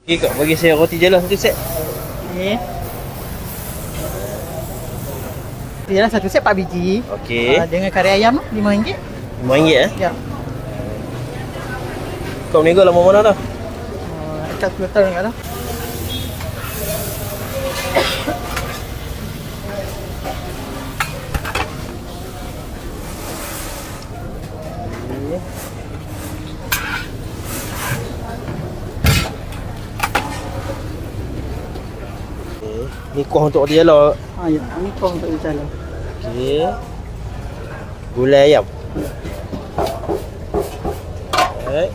Okey kak, bagi saya roti jala satu set. Okey. Dia satu set 4 biji. Okey. Dengan kari ayam RM5. RM5 eh? Ya. Kau nego lama mana dah? Dekat 10 tahun kat dah. Ni kuah untuk roti jala. Ya, ni kong untuk jalan. Okey. Gulai ayam. Alright.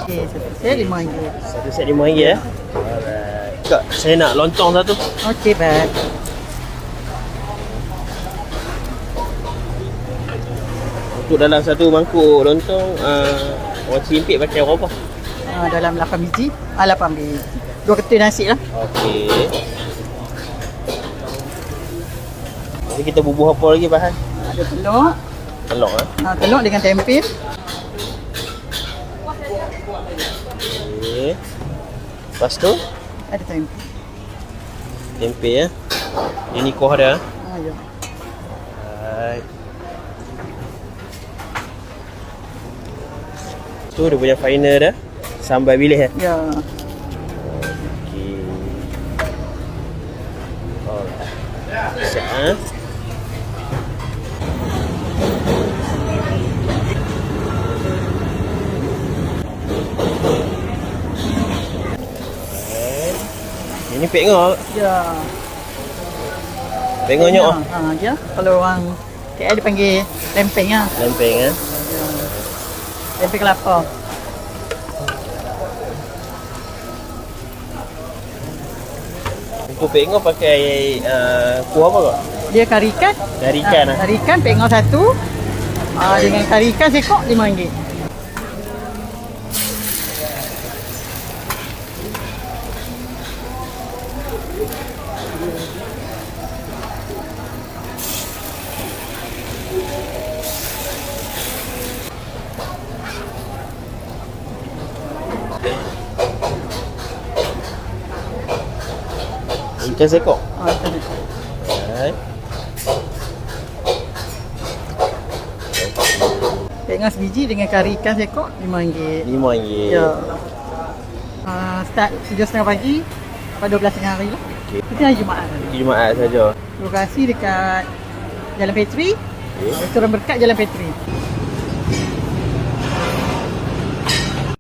Okey, satu set RM5. Satu set RM5 eh. Alright. Kak, saya nak lontong satu. Okey, baik. Untuk dalam satu mangkuk lontong, orang Cilimpik pakai berapa? Dalam 8 biji. 8 biji. 2 ketul nasi lah. Okey. Jadi kita bubuh apa lagi bahan? Ada telur. Telur eh. Telur dengan tempe. Okey. Lepas tu Ada tempe. tempe ya. Ini kuah dia. Ya. Alright. Tu dia punya final dah. Sambal bilis eh. Ya. Okey. Alright. Siap ah. Ini pek ngok. Ya. Pek ngok nyok. Ya. Kalau orang KL dia panggil lempeng lah. Lempeng eh. Lempeng kelapa. Untuk pek ngok pakai kuah apa kak? Dia kari ikan. Kari ikan ah. Kari ikan pek ngau satu. Dengan kari ikan sekok RM5. Ikan sekok. Tadi. Alright. Pek ngau sebiji dengan kari ikan sekok RM5. RM5. Ya. Start 7.30 pagi pada 12 tengah hari lah. Okey. Itu hari Jumaat. Jumaat saja. Lokasi dekat Jalan Petri. Okey. Restoran Berkat Jalan Petri.